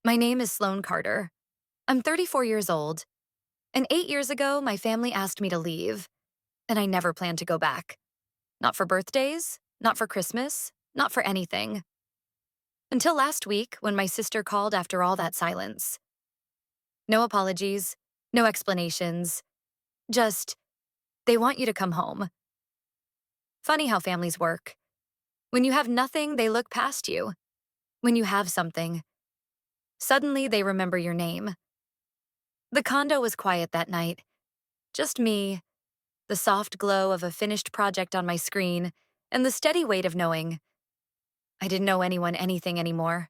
My name is Sloane Carter. I'm 34 years old, and 8 years ago, my family asked me to leave, and I never planned to go back. Not for birthdays, not for Christmas, not for anything. Until last week, when my sister called after all that silence. No apologies, no explanations, just, they want you to come home. Funny how families work. When you have nothing, they look past you. When you have something, suddenly they remember your name. The condo was quiet that night. Just me, the soft glow of a finished project on my screen, and the steady weight of knowing I didn't owe anyone anything anymore.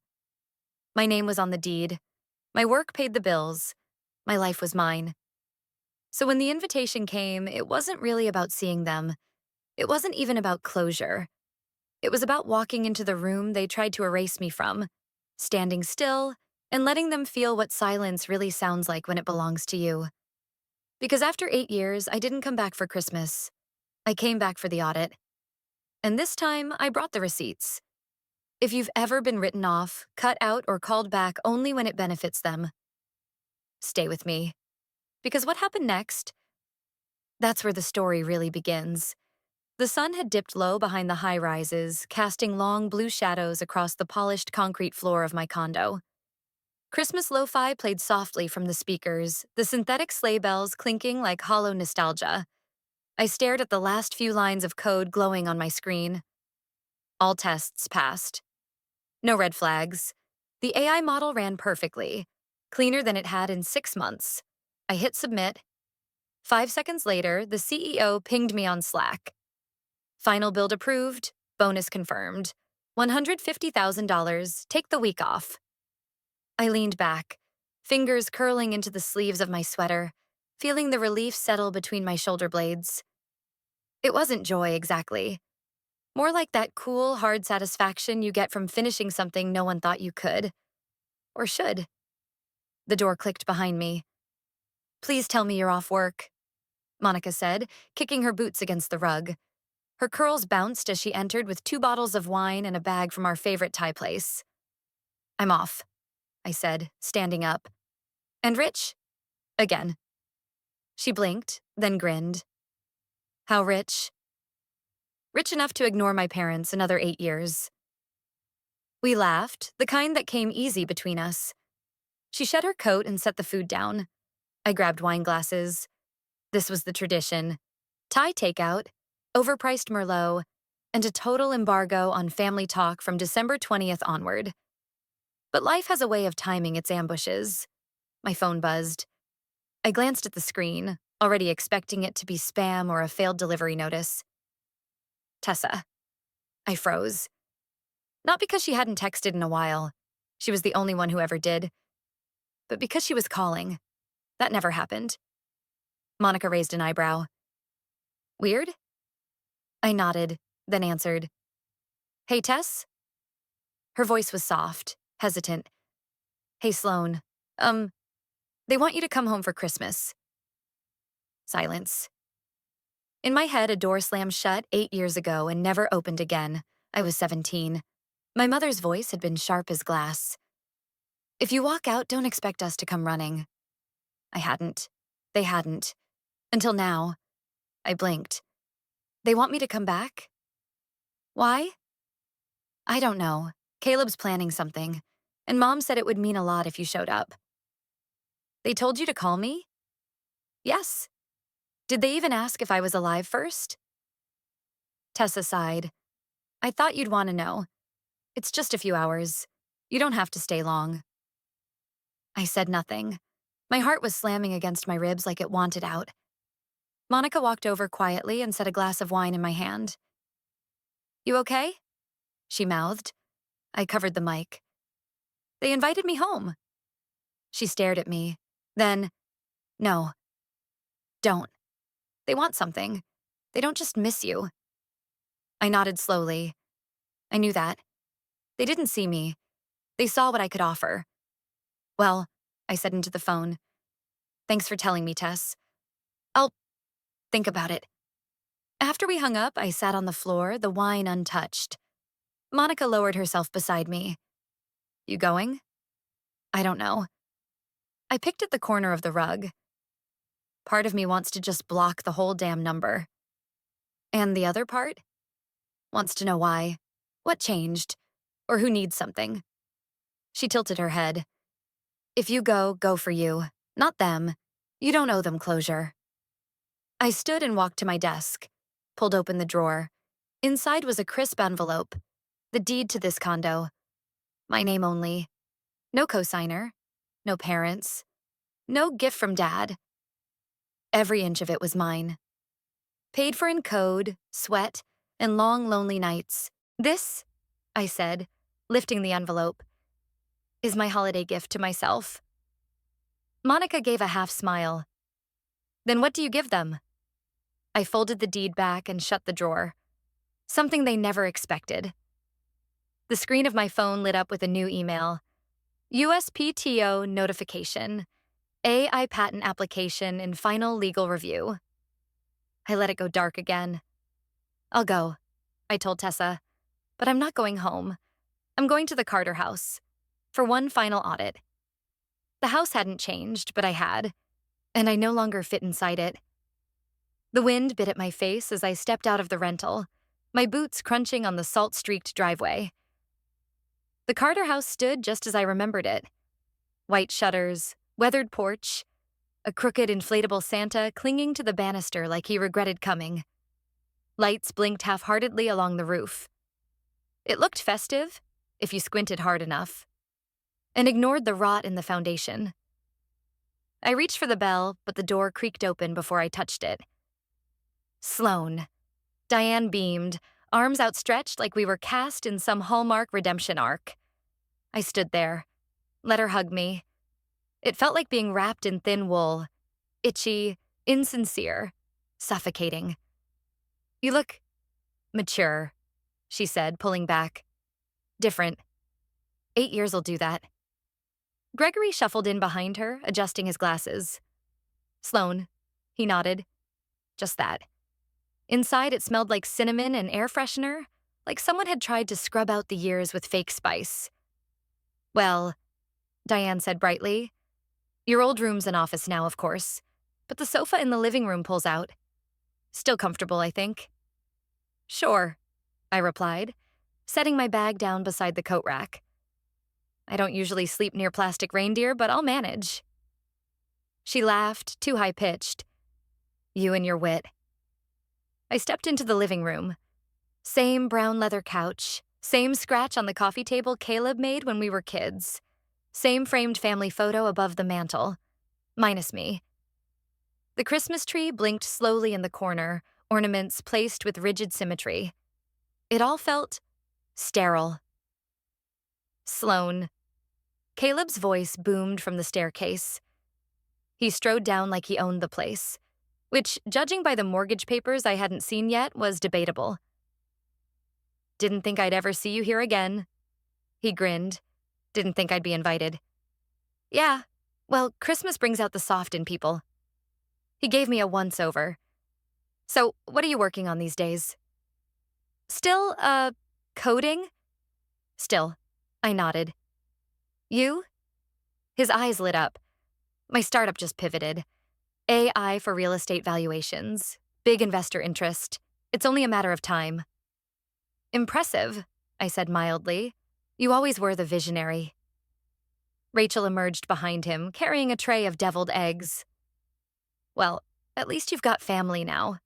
My name was on the deed. My work paid the bills. My life was mine. So when the invitation came, it wasn't really about seeing them. It wasn't even about closure. It was about walking into the room they tried to erase me from, standing still, and letting them feel what silence really sounds like when it belongs to you. Because after 8 years, I didn't come back for Christmas. I came back for the audit. And this time, I brought the receipts. If you've ever been written off, cut out, or called back only when it benefits them, stay with me. Because what happened next? That's where the story really begins. The sun had dipped low behind the high rises, casting long blue shadows across the polished concrete floor of my condo. Christmas lo-fi played softly from the speakers, the synthetic sleigh bells clinking like hollow nostalgia. I stared at the last few lines of code glowing on my screen. All tests passed. No red flags. The AI model ran perfectly, cleaner than it had in 6 months. I hit submit. 5 seconds later, the CEO pinged me on Slack. Final build approved, bonus confirmed. $150,000, take the week off. I leaned back, fingers curling into the sleeves of my sweater, feeling the relief settle between my shoulder blades. It wasn't joy exactly. More like that cool, hard satisfaction you get from finishing something no one thought you could. Or should. The door clicked behind me. "Please tell me you're off work," Monica said, kicking her boots against the rug. Her curls bounced as she entered with 2 bottles of wine and a bag from our favorite Thai place. "I'm off," I said, standing up. "And rich?" Again. She blinked, then grinned. "How rich?" "Rich enough to ignore my parents another 8 years." We laughed, the kind that came easy between us. She shed her coat and set the food down. I grabbed wine glasses. This was the tradition. Thai takeout, overpriced Merlot, and a total embargo on family talk from December 20th onward. But life has a way of timing its ambushes. My phone buzzed. I glanced at the screen, already expecting it to be spam or a failed delivery notice. Tessa. I froze. Not because she hadn't texted in a while. She was the only one who ever did. But because she was calling. That never happened. Monica raised an eyebrow. "Weird?" I nodded, then answered. "Hey, Tess?" Her voice was soft, hesitant. "Hey, Sloane. They want you to come home for Christmas." Silence. In my head, a door slammed shut 8 years ago and never opened again. I was 17. My mother's voice had been sharp as glass. "If you walk out, don't expect us to come running." I hadn't. They hadn't. Until now. I blinked. They want me to come back? Why? I don't know. Caleb's planning something, and Mom said it would mean a lot if you showed up. "They told you to call me?" "Yes." "Did they even ask if I was alive first?" Tessa sighed. "I thought you'd want to know. It's just a few hours. You don't have to stay long." I said nothing. My heart was slamming against my ribs like it wanted out. Monica walked over quietly and set a glass of wine in my hand. "You okay?" she mouthed. I covered the mic. "They invited me home." She stared at me. Then, "No. Don't. They want something. They don't just miss you." I nodded slowly. I knew that. They didn't see me. They saw what I could offer. "Well," I said into the phone. "Thanks for telling me, Tess. I'll think about it." After we hung up, I sat on the floor, the wine untouched. Monica lowered herself beside me. "You going?" I don't know. I picked at the corner of the rug. Part of me wants to just block the whole damn number. And the other part wants to know why, what changed, or who needs something. She tilted her head. If you go, go for you, not them. You don't owe them closure. I stood and walked to my desk, pulled open the drawer. Inside was a crisp envelope, the deed to this condo. My name only. No cosigner, no parents, no gift from Dad. Every inch of it was mine. Paid for in code, sweat, and long, lonely nights. This, I said, lifting the envelope, is my holiday gift to myself. Monica gave a half smile. Then what do you give them? I folded the deed back and shut the drawer. Something they never expected. The screen of my phone lit up with a new email. USPTO notification. AI patent application in final legal review. I let it go dark again. I'll go, I told Tessa, but I'm not going home. I'm going to the Carter house for one final audit. The house hadn't changed, but I had, and I no longer fit inside it. The wind bit at my face as I stepped out of the rental, my boots crunching on the salt-streaked driveway. The Carter house stood just as I remembered it. White shutters, weathered porch, a crooked inflatable Santa clinging to the banister like he regretted coming. Lights blinked half-heartedly along the roof. It looked festive, if you squinted hard enough, and ignored the rot in the foundation. I reached for the bell, but the door creaked open before I touched it. Sloane. Diane beamed, arms outstretched like we were cast in some Hallmark redemption arc. I stood there, let her hug me. It felt like being wrapped in thin wool, itchy, insincere, suffocating. You look mature, she said, pulling back. Different. 8 years'll do that. Gregory shuffled in behind her, adjusting his glasses. Sloane, he nodded. Just that. Inside, it smelled like cinnamon and air freshener, like someone had tried to scrub out the years with fake spice. Well, Diane said brightly, your old room's an office now, of course, but the sofa in the living room pulls out. Still comfortable, I think. Sure, I replied, setting my bag down beside the coat rack. I don't usually sleep near plastic reindeer, but I'll manage. She laughed, too high-pitched. You and your wit. I stepped into the living room. Same brown leather couch, same scratch on the coffee table Caleb made when we were kids, same framed family photo above the mantel, minus me. The Christmas tree blinked slowly in the corner, ornaments placed with rigid symmetry. It all felt sterile. Sloane. Caleb's voice boomed from the staircase. He strode down like he owned the place, which, judging by the mortgage papers I hadn't seen yet, was debatable. Didn't think I'd ever see you here again. He grinned. Didn't think I'd be invited. Yeah, well, Christmas brings out the soft in people. He gave me a once-over. So, what are you working on these days? Still, coding? Still, I nodded. You? His eyes lit up. My startup just pivoted. AI for real estate valuations. Big investor interest. It's only a matter of time. Impressive, I said mildly. You always were the visionary. Rachel emerged behind him, carrying a tray of deviled eggs. Well, at least you've got family now,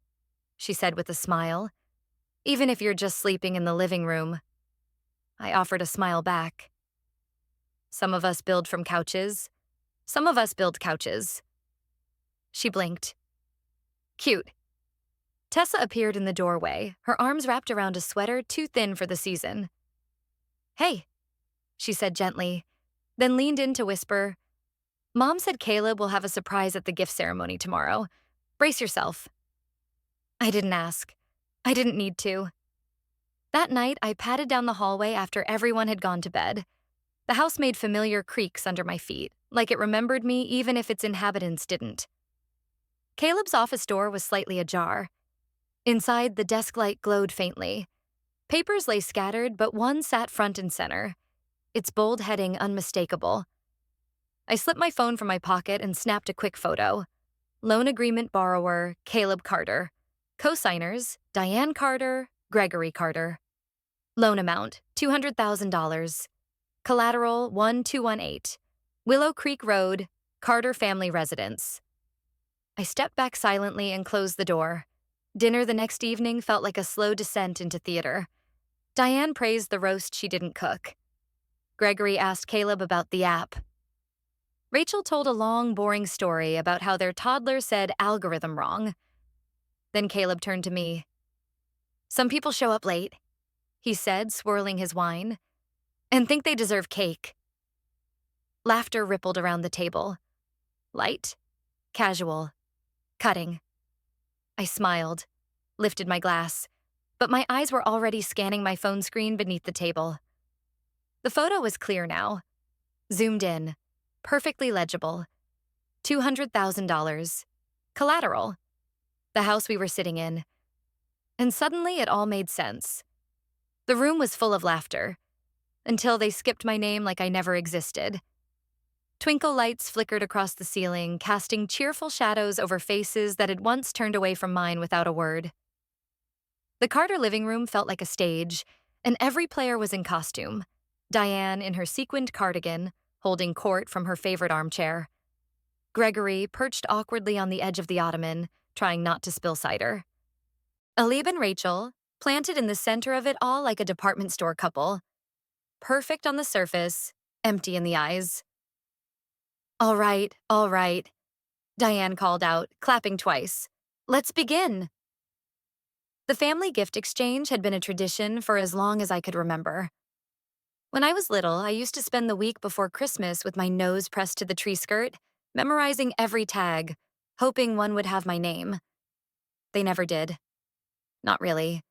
she said with a smile. Even if you're just sleeping in the living room. I offered a smile back. Some of us build from couches. Some of us build couches. She blinked. Cute. Tessa appeared in the doorway, her arms wrapped around a sweater too thin for the season. Hey, she said gently, then leaned in to whisper, Mom said Caleb will have a surprise at the gift ceremony tomorrow. Brace yourself. I didn't ask. I didn't need to. That night, I padded down the hallway after everyone had gone to bed. The house made familiar creaks under my feet, like it remembered me even if its inhabitants didn't. Caleb's office door was slightly ajar. Inside, the desk light glowed faintly. Papers lay scattered, but one sat front and center, its bold heading unmistakable. I slipped my phone from my pocket and snapped a quick photo. Loan agreement borrower, Caleb Carter. Co-signers, Diane Carter, Gregory Carter. Loan amount, $200,000. Collateral, 1218. Willow Creek Road, Carter Family Residence. I stepped back silently and closed the door. Dinner the next evening felt like a slow descent into theater. Diane praised the roast she didn't cook. Gregory asked Caleb about the app. Rachel told a long, boring story about how their toddler said algorithm wrong. Then Caleb turned to me. Some people show up late, he said, swirling his wine, and think they deserve cake. Laughter rippled around the table. Light, casual, cutting. I smiled, lifted my glass, but my eyes were already scanning my phone screen beneath the table. The photo was clear now, zoomed in, perfectly legible. $200,000. Collateral. The house we were sitting in. And suddenly it all made sense. The room was full of laughter, until they skipped my name like I never existed. Twinkle lights flickered across the ceiling, casting cheerful shadows over faces that had once turned away from mine without a word. The Carter living room felt like a stage, and every player was in costume. Diane in her sequined cardigan, holding court from her favorite armchair. Gregory perched awkwardly on the edge of the ottoman, trying not to spill cider. Alib and Rachel, planted in the center of it all like a department store couple. Perfect on the surface, empty in the eyes. All right, Diane called out, clapping twice. Let's begin. The family gift exchange had been a tradition for as long as I could remember. When I was little, I used to spend the week before Christmas with my nose pressed to the tree skirt, memorizing every tag, hoping one would have my name. They never did. Not really.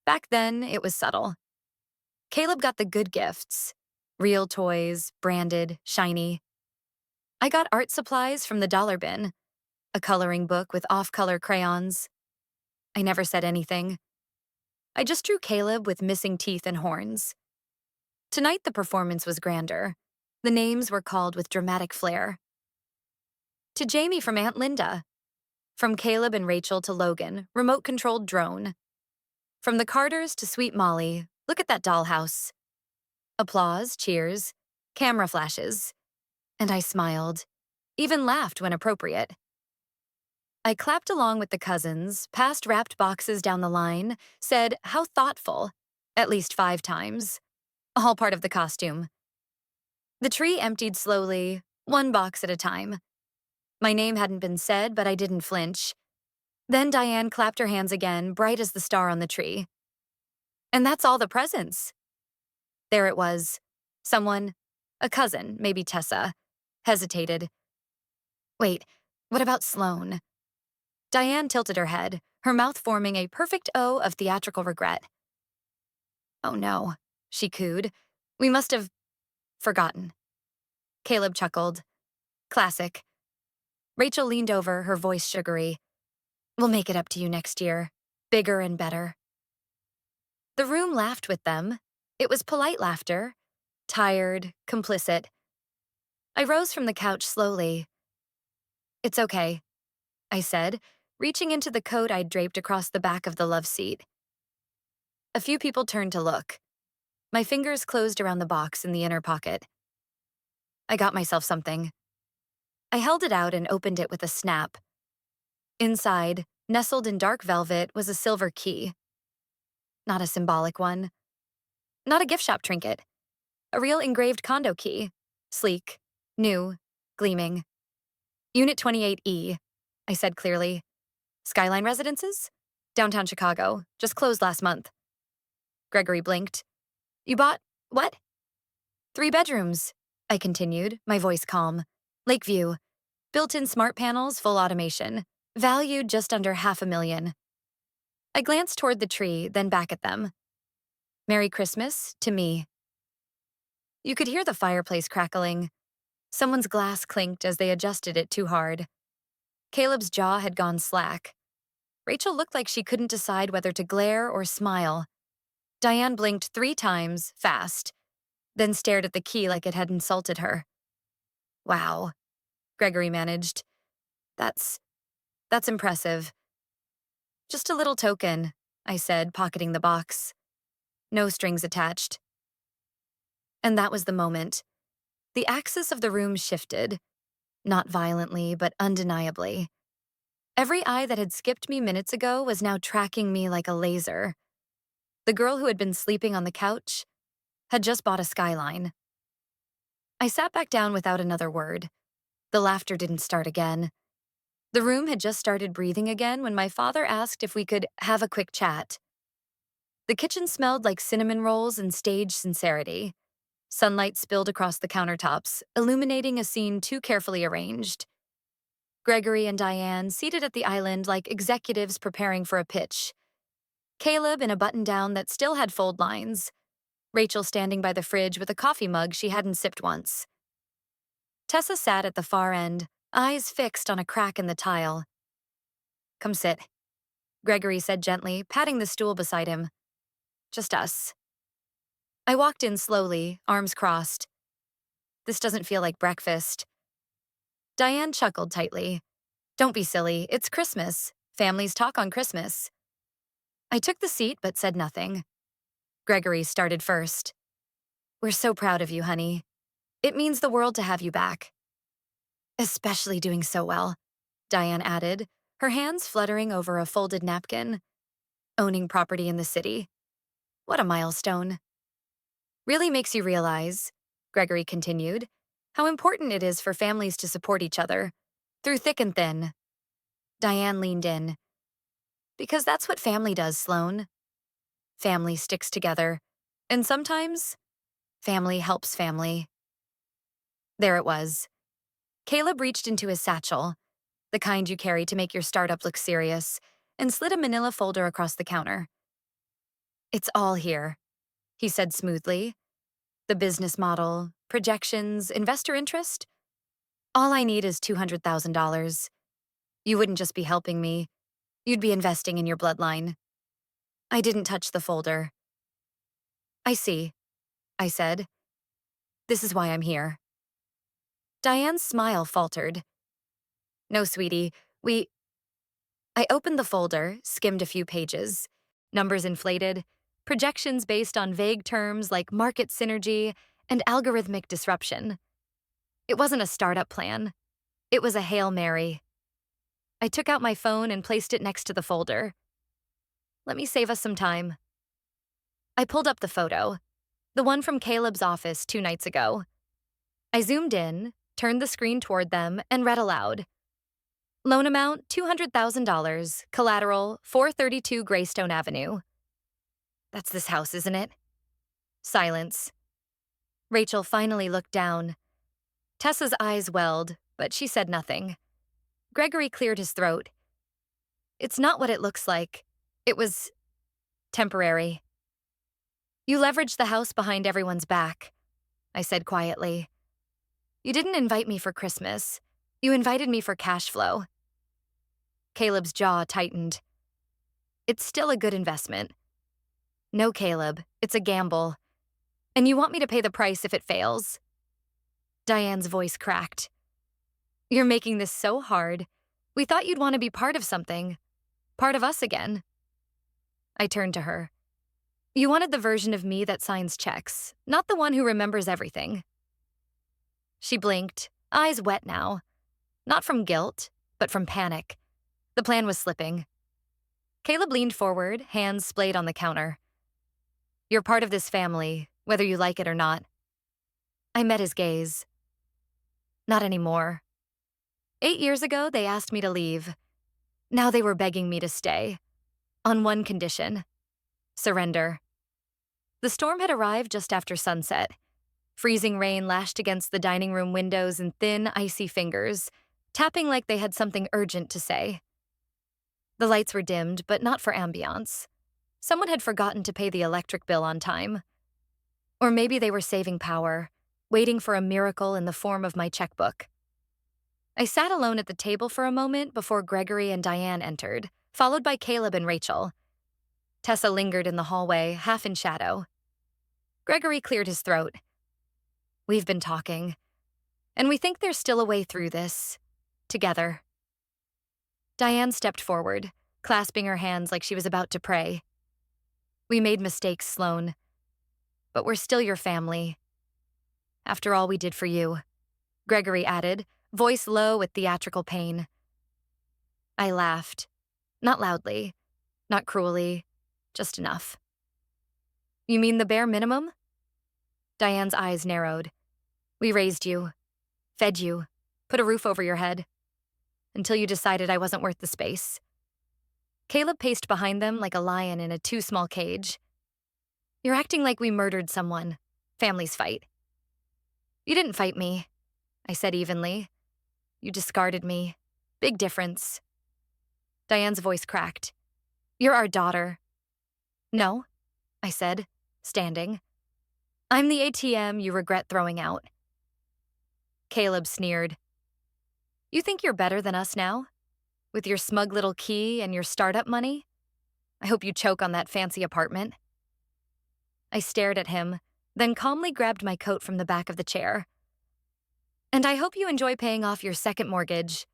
Back then, it was subtle. Caleb got the good gifts. Real toys, branded, shiny. I got art supplies from the dollar bin. A coloring book with off-color crayons. I never said anything. I just drew Caleb with missing teeth and horns. Tonight the performance was grander. The names were called with dramatic flair. To Jamie from Aunt Linda. From Caleb and Rachel to Logan, remote-controlled drone. From the Carters to Sweet Molly, look at that dollhouse. Applause, cheers, camera flashes. And I smiled, even laughed when appropriate. I clapped along with the cousins, passed wrapped boxes down the line, said, "How thoughtful," at least 5 times. All part of the costume. The tree emptied slowly, 1 box at a time. My name hadn't been said, but I didn't flinch. Then Diane clapped her hands again, bright as the star on the tree. And that's all the presents. There it was. Someone, a cousin, maybe Tessa, hesitated. Wait, what about Sloane? Diane tilted her head, her mouth forming a perfect O of theatrical regret. Oh no, she cooed. We must have forgotten. Caleb chuckled. Classic. Rachel leaned over, her voice sugary. We'll make it up to you next year. Bigger and better. The room laughed with them. It was polite laughter. Tired, complicit. I rose from the couch slowly. It's okay, I said, reaching into the coat I'd draped across the back of the love seat. A few people turned to look. My fingers closed around the box in the inner pocket. I got myself something. I held it out and opened it with a snap. Inside, nestled in dark velvet, was a silver key. Not a symbolic one. Not a gift shop trinket. A real engraved condo key. Sleek, new, gleaming. Unit 28E, I said clearly. Skyline Residences? Downtown Chicago. Just closed last month. Gregory blinked. You bought what? 3 bedrooms, I continued, my voice calm. Lakeview. Built-in smart panels, full automation. Valued just under $500,000. I glanced toward the tree, then back at them. Merry Christmas, to me. You could hear the fireplace crackling. Someone's glass clinked as they adjusted it too hard. Caleb's jaw had gone slack. Rachel looked like she couldn't decide whether to glare or smile. Diane blinked 3 times, fast, then stared at the key like it had insulted her. Wow, Gregory managed. That's that's impressive. Just a little token, I said, pocketing the box. No strings attached. And that was the moment. The axis of the room shifted, not violently, but undeniably. Every eye that had skipped me minutes ago was now tracking me like a laser. The girl who had been sleeping on the couch had just bought a skyline. I sat back down without another word. The laughter didn't start again. The room had just started breathing again when my father asked if we could have a quick chat. The kitchen smelled like cinnamon rolls and staged sincerity. Sunlight spilled across the countertops, illuminating a scene too carefully arranged. Gregory and Diane seated at the island like executives preparing for a pitch. Caleb in a button-down that still had fold lines. Rachel standing by the fridge with a coffee mug she hadn't sipped once. Tessa sat at the far end, eyes fixed on a crack in the tile. "Come sit," Gregory said gently, patting the stool beside him. "Just us." I walked in slowly, arms crossed. "This doesn't feel like breakfast." Diane chuckled tightly. "Don't be silly, it's Christmas. Families talk on Christmas." I took the seat but said nothing. Gregory started first. "We're so proud of you, honey. It means the world to have you back." "Especially doing so well," Diane added, her hands fluttering over a folded napkin. "Owning property in the city. What a milestone." "Really makes you realize," Gregory continued, "how important it is for families to support each other, through thick and thin." Diane leaned in. "Because that's what family does, Sloane. Family sticks together. And sometimes, family helps family." There it was. Caleb reached into his satchel, the kind you carry to make your startup look serious, and slid a manila folder across the counter. "It's all here," he said smoothly. "The business model, projections, investor interest. All I need is $200,000. You wouldn't just be helping me. You'd be investing in your bloodline." I didn't touch the folder. "I see," I said. "This is why I'm here." Diane's smile faltered. "No, sweetie, we—" I opened the folder, skimmed a few pages. Numbers inflated, projections based on vague terms like market synergy and algorithmic disruption. It wasn't a startup plan. It was a Hail Mary. I took out my phone and placed it next to the folder. "Let me save us some time." I pulled up the photo, the one from Caleb's office 2 nights ago. I zoomed in, turned the screen toward them, and read aloud. "Loan amount, $200,000. Collateral, 432 Greystone Avenue." "That's this house, isn't it?" Silence. Rachel finally looked down. Tessa's eyes welled, but she said nothing. Gregory cleared his throat. "It's not what it looks like. It was temporary." "You leveraged the house behind everyone's back," I said quietly. "You didn't invite me for Christmas. You invited me for cash flow." Caleb's jaw tightened. "It's still a good investment." "No, Caleb, it's a gamble. And you want me to pay the price if it fails." Diane's voice cracked. "You're making this so hard. We thought you'd want to be part of something. Part of us again." I turned to her. "You wanted the version of me that signs checks, not the one who remembers everything." She blinked, eyes wet now. Not from guilt, but from panic. The plan was slipping. Caleb leaned forward, hands splayed on the counter. "You're part of this family, whether you like it or not." I met his gaze. "Not anymore. 8 years ago, they asked me to leave. Now they were begging me to stay. On one condition: surrender." The storm had arrived just after sunset. Freezing rain lashed against the dining room windows in thin, icy fingers, tapping like they had something urgent to say. The lights were dimmed, but not for ambiance. Someone had forgotten to pay the electric bill on time. Or maybe they were saving power, waiting for a miracle in the form of my checkbook. I sat alone at the table for a moment before Gregory and Diane entered, followed by Caleb and Rachel. Tessa lingered in the hallway, half in shadow. Gregory cleared his throat. "We've been talking. And we think there's still a way through this. Together. Diane stepped forward, clasping her hands like she was about to pray. We made mistakes, Sloane. But we're still your family. After all we did for you, Gregory added, voice low with theatrical pain. I laughed. Not loudly, not cruelly, just enough. You mean the bare minimum? Diane's eyes narrowed. We raised you, fed you, put a roof over your head, until you decided I wasn't worth the space. Caleb paced behind them like a lion in a too small cage. You're acting like we murdered someone. Families fight. You didn't fight me, I said evenly. You discarded me. Big difference. Diane's voice cracked. You're our daughter. No, I said, standing. I'm the ATM you regret throwing out. Caleb sneered. You think you're better than us now? With your smug little key and your startup money? I hope you choke on that fancy apartment. I stared at him, then calmly grabbed my coat from the back of the chair. And I hope you enjoy paying off your second mortgage.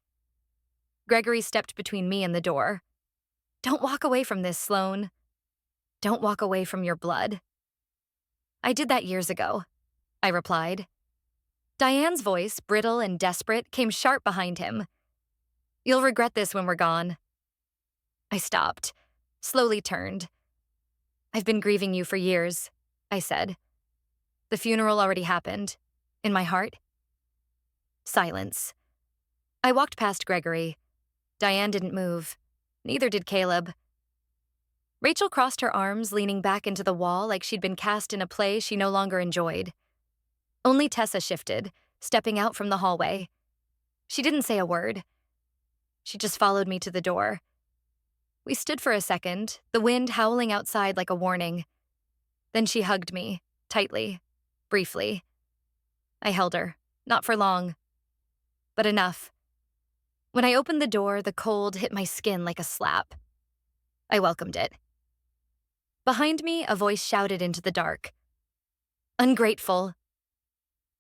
Gregory stepped between me and the door. Don't walk away from this, Sloane. Don't walk away from your blood. I did that years ago, I replied. Diane's voice, brittle and desperate, came sharp behind him. You'll regret this when we're gone. I stopped, slowly turned. I've been grieving you for years, I said. The funeral already happened. In my heart. Silence. I walked past Gregory. Diane didn't move. Neither did Caleb. Rachel crossed her arms, leaning back into the wall like she'd been cast in a play she no longer enjoyed. Only Tessa shifted, stepping out from the hallway. She didn't say a word. She just followed me to the door. We stood for a second, the wind howling outside like a warning. Then she hugged me, tightly, briefly. I held her, not for long, but enough. When I opened the door, the cold hit my skin like a slap. I welcomed it. Behind me, a voice shouted into the dark. Ungrateful.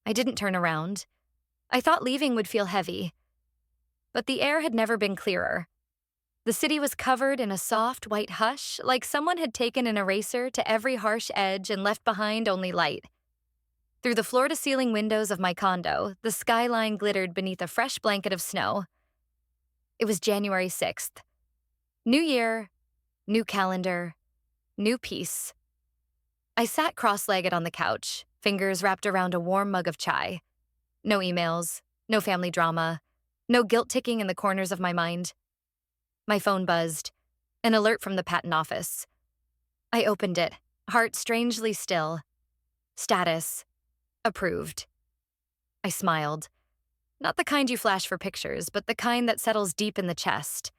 I didn't turn around. I thought leaving would feel heavy. But the air had never been clearer. The city was covered in a soft, white hush, like someone had taken an eraser to every harsh edge and left behind only light. Through the floor-to-ceiling windows of my condo, the skyline glittered beneath a fresh blanket of snow. It was January 6th. New year, new calendar, new peace. I sat cross-legged on the couch, fingers wrapped around a warm mug of chai. No emails, no family drama, no guilt ticking in the corners of my mind. My phone buzzed, an alert from the patent office. I opened it, heart strangely still. Status. Approved. I smiled. Not the kind you flash for pictures, but the kind that settles deep in the chest.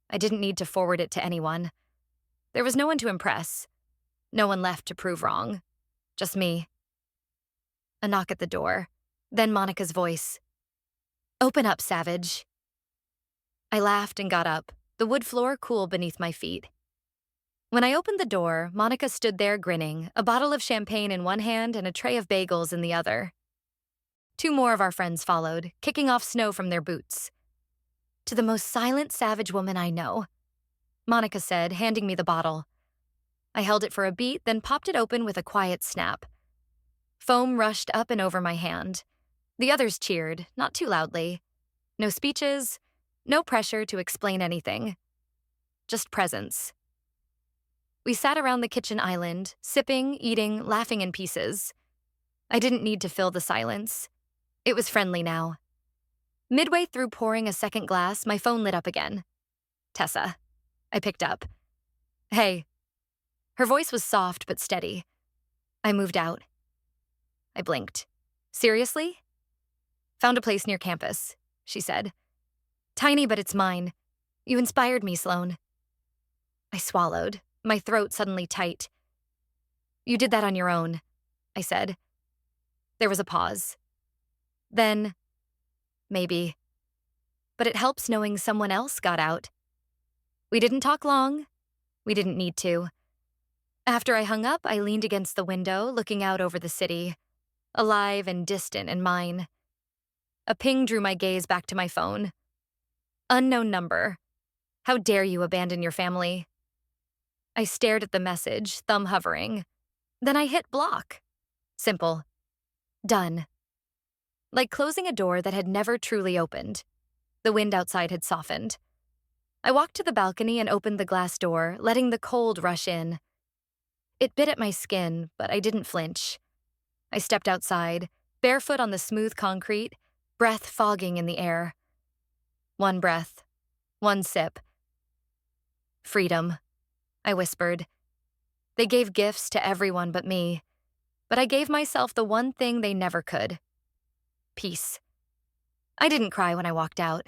I didn't need to forward it to anyone. There was no one to impress. No one left to prove wrong. Just me. A knock at the door. Then Monica's voice. Open up, savage. I laughed and got up, the wood floor cool beneath my feet. When I opened the door, Monica stood there grinning, a bottle of champagne in one hand and a tray of bagels in the other. Two more of our friends followed, kicking off snow from their boots. To the most silent, savage woman I know, Monica said, handing me the bottle. I held it for a beat, then popped it open with a quiet snap. Foam rushed up and over my hand. The others cheered, not too loudly. No speeches, no pressure to explain anything. Just presence. We sat around the kitchen island, sipping, eating, laughing in pieces. I didn't need to fill the silence. It was friendly now. Midway through pouring a second glass, my phone lit up again. Tessa. I picked up. Hey. Her voice was soft but steady. I moved out. I blinked. Seriously? Found a place near campus, she said. Tiny, but it's mine. You inspired me, Sloane. I swallowed, my throat suddenly tight. You did that on your own, I said. There was a pause. Then, maybe. But it helps knowing someone else got out. We didn't talk long. We didn't need to. After I hung up, I leaned against the window, looking out over the city, alive and distant in mine. A ping drew my gaze back to my phone. Unknown number. How dare you abandon your family? I stared at the message, thumb hovering. Then I hit block. Simple. Done. Like closing a door that had never truly opened. The wind outside had softened. I walked to the balcony and opened the glass door, letting the cold rush in. It bit at my skin, but I didn't flinch. I stepped outside, barefoot on the smooth concrete, breath fogging in the air. One breath. One sip. Freedom, I whispered. They gave gifts to everyone but me, but I gave myself the one thing they never could. Peace. I didn't cry when I walked out.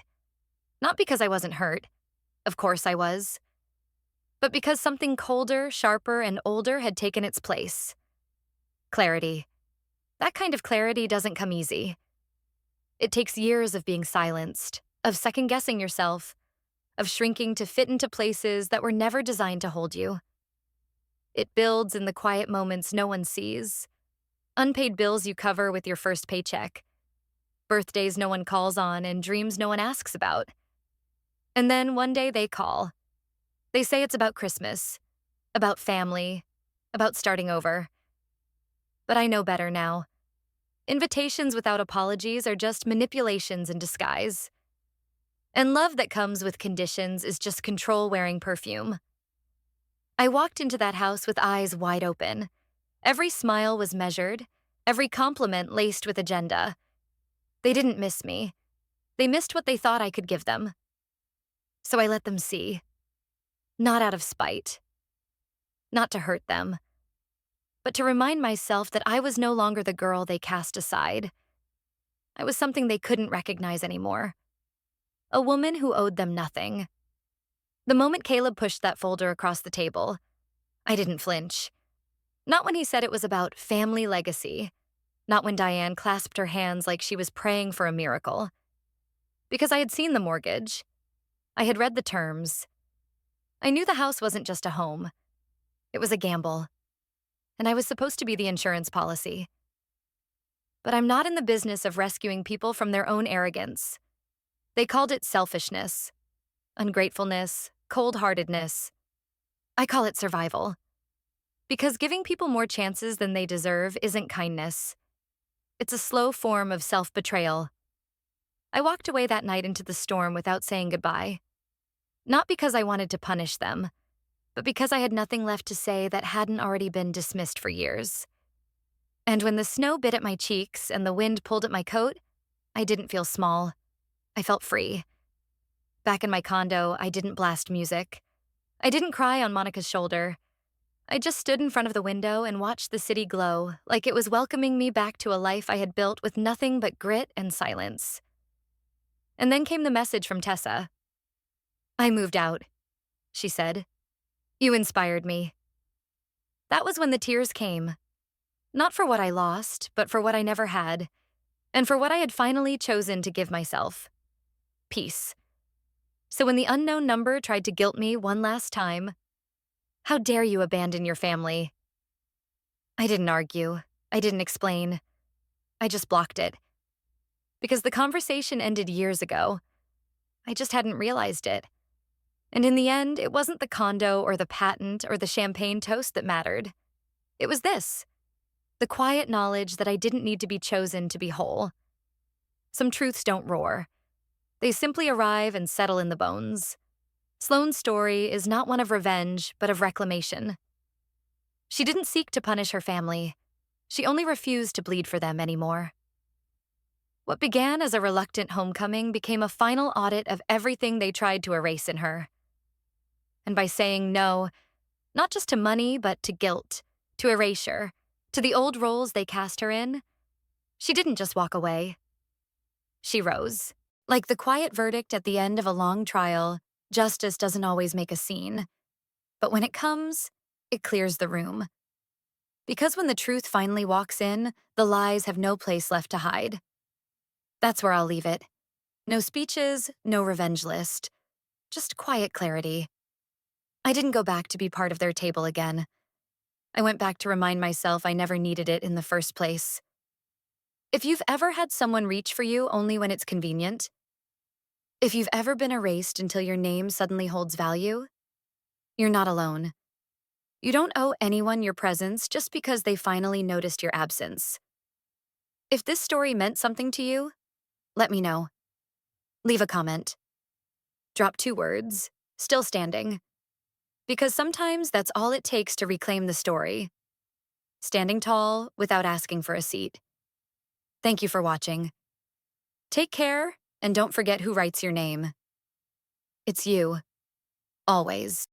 Not because I wasn't hurt. Of course I was. But because something colder, sharper, and older had taken its place. Clarity. That kind of clarity doesn't come easy. It takes years of being silenced, of second-guessing yourself, of shrinking to fit into places that were never designed to hold you. It builds in the quiet moments no one sees. Unpaid bills you cover with your first paycheck. Birthdays no one calls on and dreams no one asks about. And then one day they call. They say it's about Christmas, about family, about starting over. But I know better now. Invitations without apologies are just manipulations in disguise. And love that comes with conditions is just control wearing perfume. I walked into that house with eyes wide open. Every smile was measured, every compliment laced with agenda. They didn't miss me. They missed what they thought I could give them. So I let them see. Not out of spite. Not to hurt them. But to remind myself that I was no longer the girl they cast aside. I was something they couldn't recognize anymore. A woman who owed them nothing. The moment Caleb pushed that folder across the table, I didn't flinch. Not when he said it was about family legacy. Not when Diane clasped her hands like she was praying for a miracle. Because I had seen the mortgage. I had read the terms. I knew the house wasn't just a home. It was a gamble. And I was supposed to be the insurance policy. But I'm not in the business of rescuing people from their own arrogance. They called it selfishness, ungratefulness, cold-heartedness. I call it survival. Because giving people more chances than they deserve isn't kindness. It's a slow form of self-betrayal. I walked away that night into the storm without saying goodbye. Not because I wanted to punish them, but because I had nothing left to say that hadn't already been dismissed for years. And when the snow bit at my cheeks and the wind pulled at my coat, I didn't feel small. I felt free. Back in my condo, I didn't blast music. I didn't cry on Monica's shoulder. I just stood in front of the window and watched the city glow, like it was welcoming me back to a life I had built with nothing but grit and silence. And then came the message from Tessa. "I moved out," she said. "You inspired me." That was when the tears came. Not for what I lost, but for what I never had, and for what I had finally chosen to give myself. Peace. So when the unknown number tried to guilt me one last time, "How dare you abandon your family?" I didn't argue. I didn't explain. I just blocked it. Because the conversation ended years ago. I just hadn't realized it. And in the end, it wasn't the condo or the patent or the champagne toast that mattered. It was this. The quiet knowledge that I didn't need to be chosen to be whole. Some truths don't roar. They simply arrive and settle in the bones. Sloane's story is not one of revenge, but of reclamation. She didn't seek to punish her family. She only refused to bleed for them anymore. What began as a reluctant homecoming became a final audit of everything they tried to erase in her. And by saying no, not just to money, but to guilt, to erasure, to the old roles they cast her in, she didn't just walk away. She rose. Like the quiet verdict at the end of a long trial, justice doesn't always make a scene. But when it comes, it clears the room. Because when the truth finally walks in, the lies have no place left to hide. That's where I'll leave it. No speeches, no revenge list. Just quiet clarity. I didn't go back to be part of their table again. I went back to remind myself I never needed it in the first place. If you've ever had someone reach for you only when it's convenient, if you've ever been erased until your name suddenly holds value, you're not alone. You don't owe anyone your presence just because they finally noticed your absence. If this story meant something to you, let me know. Leave a comment. Drop 2 words, still standing. Because sometimes that's all it takes to reclaim the story. Standing tall without asking for a seat. Thank you for watching. Take care, and don't forget who writes your name. It's you. Always.